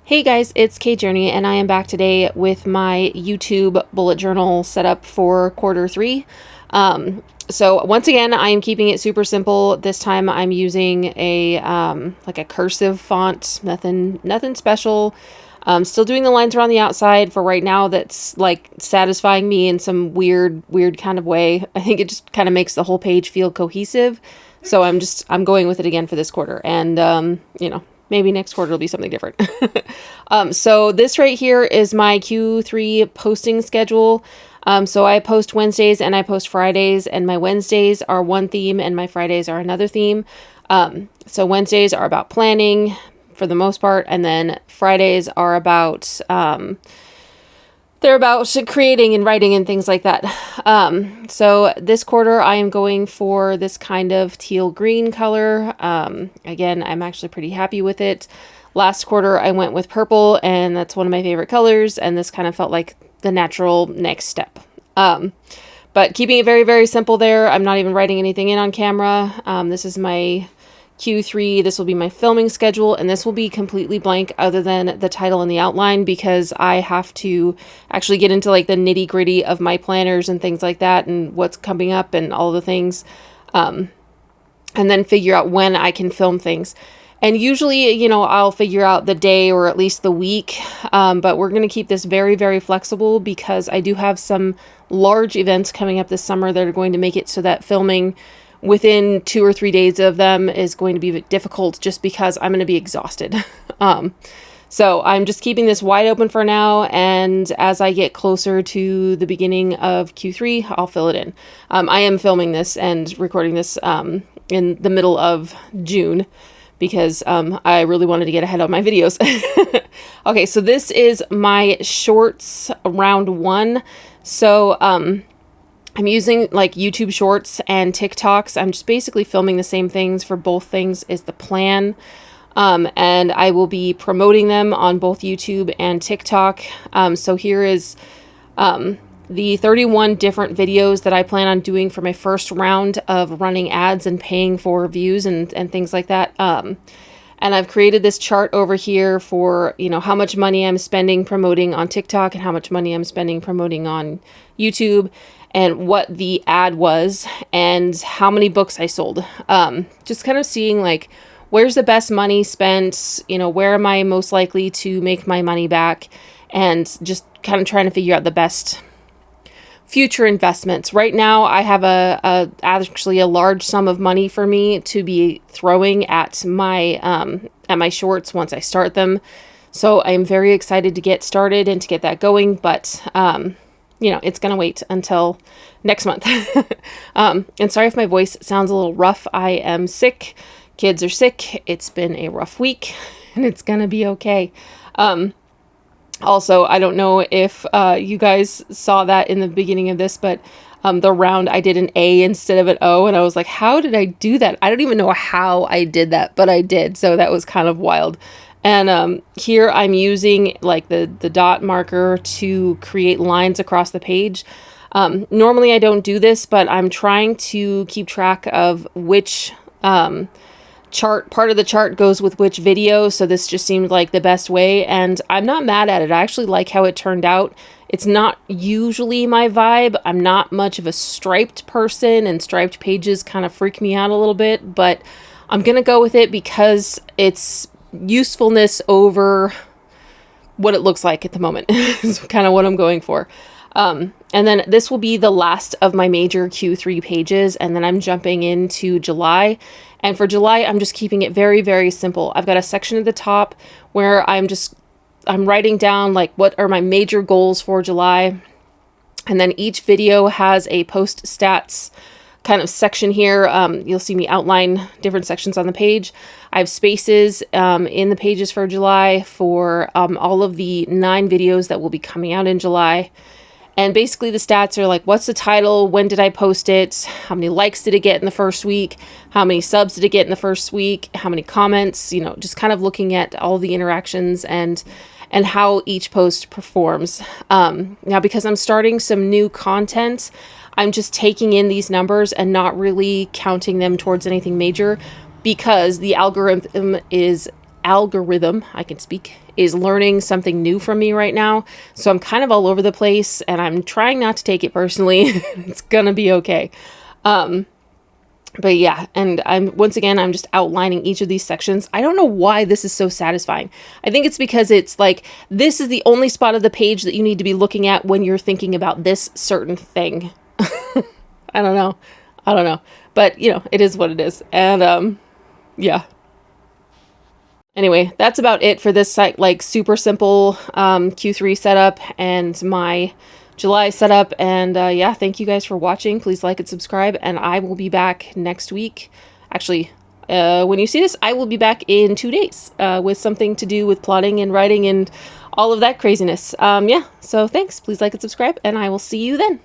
Hey guys, it's Kay Journey, and I am back today with my YouTube bullet journal setup for quarter three. So once again, I am keeping it super simple. This time I'm using a like a cursive font, nothing special. Still doing the lines around the outside for right now. That's like satisfying me in some weird kind of way. I think it just kind of makes the whole page feel cohesive. So I'm going with it again for this quarter, and maybe next quarter will be something different. So this right here is my Q3 posting schedule. So I post Wednesdays and I post Fridays, and my Wednesdays are one theme and my Fridays are another theme. So Wednesdays are about planning for the most part, and then Fridays are about they're about creating and writing and things like that. So this quarter I am going for this kind of teal green color. Again, I'm actually pretty happy with it. Last quarter I went with purple, and that's one of my favorite colors, and this kind of felt like the natural next step. But keeping it very simple there. I'm not even writing anything in on camera. This is my Q3. This will be my filming schedule, and this will be completely blank other than the title and the outline, because I have to actually get into like the nitty gritty of my planners and things like that and what's coming up and all the things, and then figure out when I can film things. And usually, I'll figure out the day or at least the week, but we're going to keep this very flexible because I do have some large events coming up this summer that are going to make it so that filming within 2 or 3 days of them is going to be difficult, just because I'm going to be exhausted. So I'm just keeping this wide open for now, and as I get closer to the beginning of Q3, I'll fill it in. I am filming this and recording this in the middle of June, because I really wanted to get ahead on my videos. Okay, so this is my shorts round one. So I'm using like YouTube Shorts and TikToks. I'm just basically filming the same things for both things is the plan. And I will be promoting them on both YouTube and TikTok. So here is the 31 different videos that I plan on doing for my first round of running ads and paying for views and things like that. And I've created this chart over here for, how much money I'm spending promoting on TikTok and how much money I'm spending promoting on YouTube, and what the ad was and how many books I sold. Just kind of seeing like, where's the best money spent, where am I most likely to make my money back, and just kind of trying to figure out the best future investments. Right now, I have actually a large sum of money for me to be throwing at my shorts once I start them. So I'm very excited to get started and to get that going, but it's going to wait until next month. And sorry if my voice sounds a little rough. I am sick. Kids are sick. It's been a rough week, and it's going to be okay. Also, I don't know if you guys saw that in the beginning of this, but the round I did an A instead of an O, and I was like, how did I do that? I don't even know how I did that, but I did. So that was kind of wild. And here I'm using like the dot marker to create lines across the page. Normally I don't do this, but I'm trying to keep track of which part of the chart goes with which video. So this just seemed like the best way, and I'm not mad at it. I actually like how it turned out. It's not usually my vibe. I'm not much of a striped person, and striped pages kind of freak me out a little bit, but I'm going to go with it because it's usefulness over what it looks like at the moment is kind of what I'm going for. And then this will be the last of my major Q3 pages, and then I'm jumping into July. And for July, I'm just keeping it very simple. I've got a section at the top where I'm writing down like what are my major goals for July. And then each video has a post stats kind of section here. You'll see me outline different sections on the page. I have spaces in the pages for July for all of the 9 videos that will be coming out in July. And basically the stats are like, what's the title? When did I post it? How many likes did it get in the first week? How many subs did it get in the first week? How many comments? Just kind of looking at all the interactions and how each post performs. Now, because I'm starting some new content, I'm just taking in these numbers and not really counting them towards anything major, because the algorithm is algorithm, I can speak, is learning something new from me right now. So I'm kind of all over the place, and I'm trying not to take it personally. It's gonna be okay. But yeah, and I'm just outlining each of these sections. I don't know why this is so satisfying. I think it's because it's like, this is the only spot of the page that you need to be looking at when you're thinking about this certain thing. I don't know. But, it is what it is. And, yeah. Anyway, that's about it for this site, like super simple Q3 setup and my July setup. And yeah, thank you guys for watching. Please like and subscribe, and I will be back next week. Actually, when you see this, I will be back in 2 days with something to do with plotting and writing and all of that craziness. Yeah, so thanks. Please like and subscribe, and I will see you then.